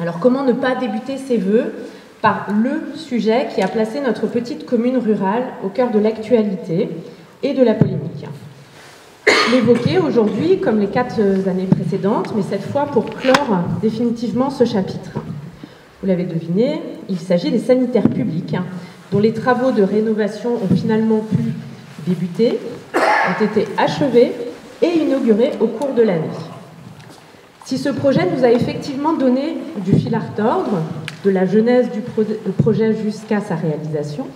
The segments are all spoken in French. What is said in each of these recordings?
Alors comment ne pas débuter ces vœux par le sujet qui a placé notre petite commune rurale au cœur de l'actualité et de la polémique. L'évoquer aujourd'hui comme les 4 années précédentes, mais cette fois pour clore définitivement ce chapitre. Vous l'avez deviné, il s'agit des sanitaires publics, dont les travaux de rénovation ont finalement pu débuter, ont été achevés et inaugurés au cours de l'année. Si ce projet nous a effectivement donné du fil à retordre, de la genèse du projet jusqu'à sa réalisation,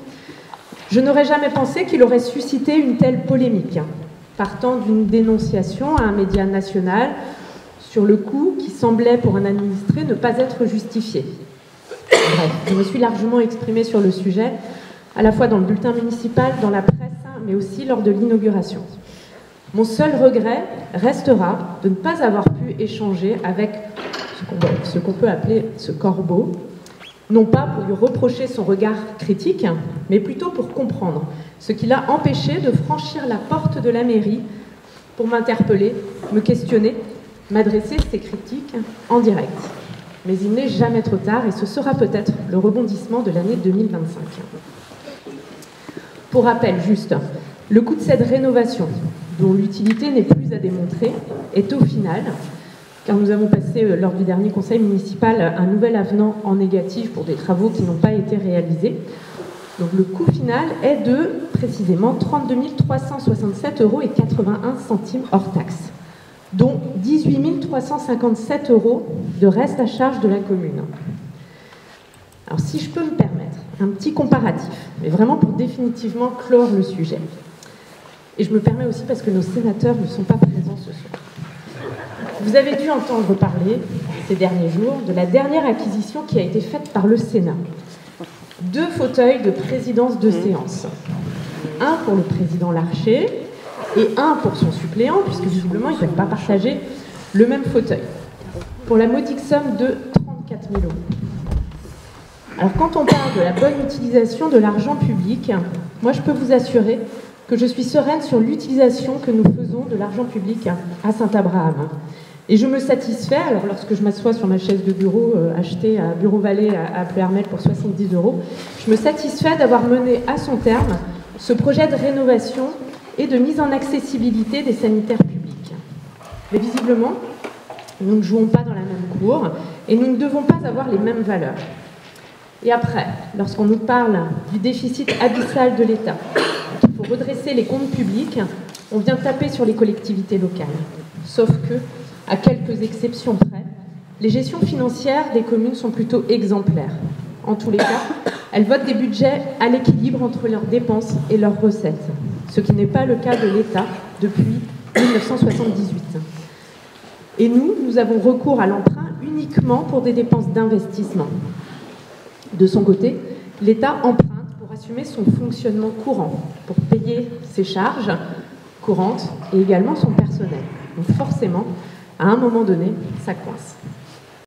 je n'aurais jamais pensé qu'il aurait suscité une telle polémique, partant d'une dénonciation à un média national sur le coup qui semblait pour un administré ne pas être justifié. Bref, je me suis largement exprimée sur le sujet, à la fois dans le bulletin municipal, dans la presse, mais aussi lors de l'inauguration. Mon seul regret restera de ne pas avoir pu échanger avec ce qu'on peut appeler ce corbeau, non pas pour lui reprocher son regard critique, mais plutôt pour comprendre ce qui l'a empêché de franchir la porte de la mairie pour m'interpeller, me questionner, m'adresser ses critiques en direct. Mais il n'est jamais trop tard et ce sera peut-être le rebondissement de l'année 2025. Pour rappel juste, le coût de cette rénovation, dont l'utilité n'est plus à démontrer, est au final, car nous avons passé lors du dernier conseil municipal un nouvel avenant en négatif pour des travaux qui n'ont pas été réalisés. Donc le coût final est de précisément 32 367,81 € hors taxe, dont 18 357 € de reste à charge de la commune. Alors si je peux me permettre un petit comparatif, mais vraiment pour définitivement clore le sujet. Et je me permets aussi parce que nos sénateurs ne sont pas présents ce soir. Vous avez dû entendre parler ces derniers jours de la dernière acquisition qui a été faite par le Sénat. 2 fauteuils de présidence de séance. Un pour le président Larcher et un pour son suppléant, puisque visiblement ils ne peuvent pas partager le même fauteuil, pour la modique somme de 34 000 €. Alors quand on parle de la bonne utilisation de l'argent public, moi je peux vous assurer que je suis sereine sur l'utilisation que nous faisons de l'argent public à Saint-Abraham. Et je me satisfais, alors lorsque je m'assois sur ma chaise de bureau achetée à Bureau Vallée à Pleuhermel pour 70 €, je me satisfais d'avoir mené à son terme ce projet de rénovation et de mise en accessibilité des sanitaires publics. Mais visiblement, nous ne jouons pas dans la même cour et nous ne devons pas avoir les mêmes valeurs. Et après, lorsqu'on nous parle du déficit abyssal de l'État, qu'il faut redresser les comptes publics, on vient taper sur les collectivités locales. Sauf que, à quelques exceptions près, les gestions financières des communes sont plutôt exemplaires. En tous les cas, elles votent des budgets à l'équilibre entre leurs dépenses et leurs recettes, ce qui n'est pas le cas de l'État depuis 1978. Et nous avons recours à l'emprunt uniquement pour des dépenses d'investissement. De son côté, l'État emprunte pour assumer son fonctionnement courant, pour payer ses charges courantes et également son personnel. Donc forcément, à un moment donné, ça coince.